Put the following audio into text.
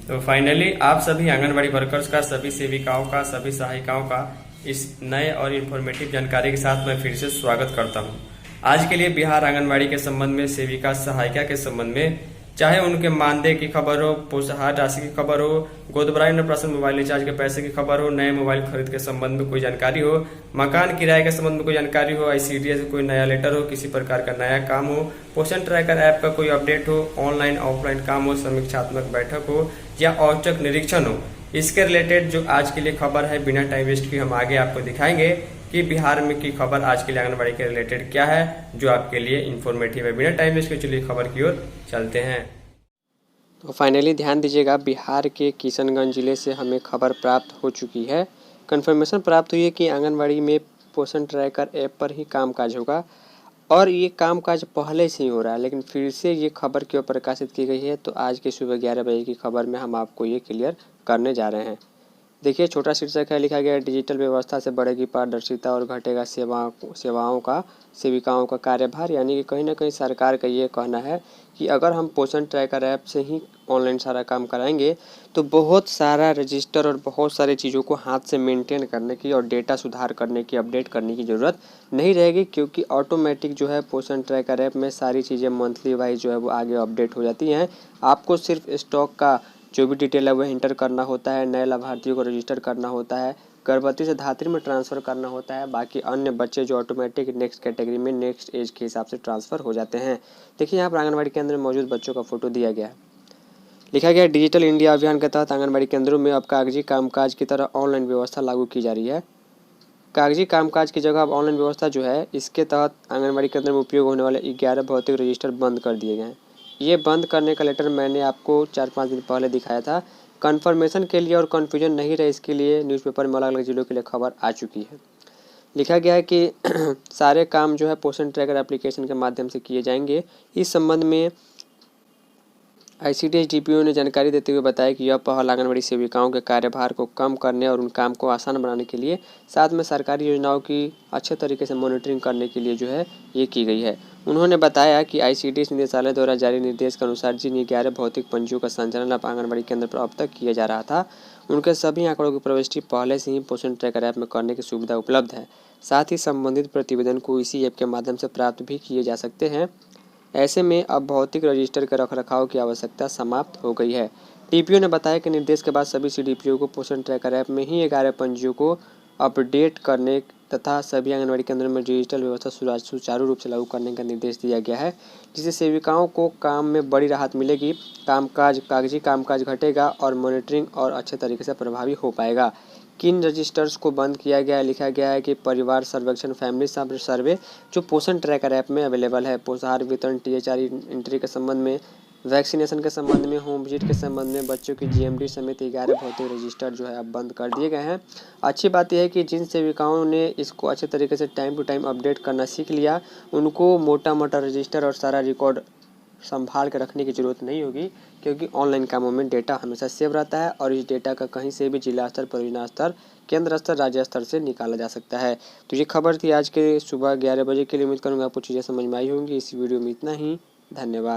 तो फाइनली आप सभी आंगनबाड़ी वर्कर्स का, सभी सेविकाओं का, सभी सहायिकाओं का इस नए और इन्फॉर्मेटिव जानकारी के साथ मैं फिर से स्वागत करता हूं। आज के लिए बिहार आंगनबाड़ी के संबंध में, सेविका सहायिका के संबंध में, चाहे उनके मानदेय की खबर हो, पोषाहार राशि की खबर हो, गोदभराई अन्नप्राशन मोबाइल रिचार्ज के पैसे की खबर हो, नए मोबाइल खरीद के संबंध में कोई जानकारी हो, मकान किराए के संबंध में कोई जानकारी हो, आईसीडीएस से कोई नया लेटर हो, किसी प्रकार का नया काम हो, पोषण ट्रैकर ऐप का कोई अपडेट हो, ऑनलाइन ऑफलाइन काम हो, समीक्षात्मक बैठक हो या औचक निरीक्षण हो, इसके रिलेटेड जो आज के लिए खबर है, बिना टाइम वेस्ट की हम आगे आपको दिखाएंगे कि बिहार में की खबर आज के लिए आंगनबाड़ी के रिलेटेड क्या है, जो आपके लिए इन्फॉर्मेटिव है। बिना टाइम वेस्ट के चलिए खबर की ओर चलते हैं। तो फाइनली ध्यान दीजिएगा, बिहार के किशनगंज जिले से हमें खबर प्राप्त हो चुकी है। कन्फर्मेशन प्राप्त हुई है कि आंगनबाड़ी में पोषण ट्रैकर ऐप पर ही कामकाज होगा और ये कामकाज पहले से ही हो रहा है, लेकिन फिर से ये खबर क्यों प्रकाशित की गई है, तो आज के सुबह 11 बजे की खबर में हम आपको ये क्लियर करने जा रहे हैं। देखिए, छोटा शीर्षक है, लिखा गया है, डिजिटल व्यवस्था से बढ़ेगी पारदर्शिता और घटेगा सेविकाओं का कार्यभार। यानी कि कहीं ना कहीं सरकार का ये कहना है कि अगर हम पोषण ट्रैकर ऐप से ही ऑनलाइन सारा काम कराएंगे तो बहुत सारा रजिस्टर और बहुत सारी चीज़ों को हाथ से मेंटेन करने की और डेटा सुधार करने की, अपडेट करने की ज़रूरत नहीं रहेगी, क्योंकि ऑटोमेटिक जो है पोषण ट्रैकर ऐप में सारी चीज़ें मंथली वाइज जो है वो आगे अपडेट हो जाती हैं। आपको सिर्फ स्टॉक का जो भी डिटेल है वह इंटर करना होता है, नए लाभार्थियों को रजिस्टर करना होता है, गर्भवती से धात्री में ट्रांसफ़र करना होता है, बाकी अन्य बच्चे जो ऑटोमेटिक नेक्स्ट कैटेगरी में नेक्स्ट एज के हिसाब से ट्रांसफ़र हो जाते हैं। देखिए, यहाँ पर आंगनबाड़ी केंद्र में मौजूद बच्चों का फोटो दिया गया है। लिखा गया है, डिजिटल इंडिया अभियान के तहत आंगनबाड़ी केंद्रों में अब कागजी कामकाज की तरह ऑनलाइन व्यवस्था लागू की जा रही है। कागजी कामकाज की जगह अब ऑनलाइन व्यवस्था जो है, इसके तहत आंगनबाड़ी केंद्र में उपयोग होने वाले 11 भौतिक रजिस्टर बंद कर दिए गए हैं। ये बंद करने का लेटर मैंने आपको 4-5 दिन पहले दिखाया था। कन्फर्मेशन के लिए और कन्फ्यूजन नहीं रहे, इसके लिए न्यूज़पेपर में अलग अलग जिलों के लिए खबर आ चुकी है। लिखा गया है कि सारे काम जो है पोषण ट्रैकर एप्लीकेशन के माध्यम से किए जाएंगे। इस संबंध में आईसीडीएस डीपीओ ने जानकारी देते हुए बताया कि यह पहल आंगनबाड़ी सेविकाओं के कार्यभार को कम करने और उन काम को आसान बनाने के लिए, साथ में सरकारी योजनाओं की अच्छे तरीके से मॉनिटरिंग करने के लिए जो है ये की गई है। उन्होंने बताया कि आईसीडीएस निदेशालय द्वारा जारी निर्देश के अनुसार जिन 11 भौतिक पंजियों का संचालन अब आंगनबाड़ी केंद्र पर अब तक किया जा रहा था, उनके सभी आंकड़ों की प्रविष्टि पहले से ही पोषण ट्रैकर ऐप में करने की सुविधा उपलब्ध है। साथ ही संबंधित प्रतिवेदन को इसी ऐप के माध्यम से प्राप्त भी किए जा सकते हैं। ऐसे में अब भौतिक रजिस्टर के रखरखाव की आवश्यकता समाप्त हो गई है। डीपीओ ने बताया कि निर्देश के बाद सभी सीडीपीओ को पोषण ट्रैकर ऐप में ही 11 पंजियों को अपडेट करने तथा सभी आंगनबाड़ी केंद्रों में डिजिटल व्यवस्था सुचारू रूप से लागू करने का निर्देश दिया गया है, जिससे सेविकाओं को काम में बड़ी राहत मिलेगी। कागजी कामकाज घटेगा और मॉनिटरिंग और अच्छे तरीके से प्रभावी हो पाएगा। किन रजिस्टर्स को बंद किया गया है, लिखा गया है कि परिवार सर्वेक्षण, फैमिली सर्वे जो पोषण ट्रैकर ऐप में अवेलेबल है, पोषाहार वितरण, टीएचआर एंट्री के संबंध में, वैक्सीनेशन के संबंध में, होम विजिट के संबंध में, बच्चों की जीएमडी समेत 11 भौतिक रजिस्टर जो है अब बंद कर दिए गए हैं। अच्छी बात यह है कि जिन सेविकाओं ने इसको अच्छे तरीके से टाइम टू टाइम अपडेट करना सीख लिया, उनको मोटा मोटा रजिस्टर और सारा रिकॉर्ड संभाल के रखने की ज़रूरत नहीं होगी, क्योंकि ऑनलाइन कामों में डेटा हमेशा सेव रहता है और इस डेटा का कहीं से भी जिला स्तर, परियोजना स्तर, केंद्र स्तर, राज्य स्तर से निकाला जा सकता है। तो ये खबर थी आज के सुबह 11 बजे के लिए। उम्मीद करूँगा आपको चीज़ें समझ में आई होंगी। इस वीडियो में इतना ही। धन्यवाद।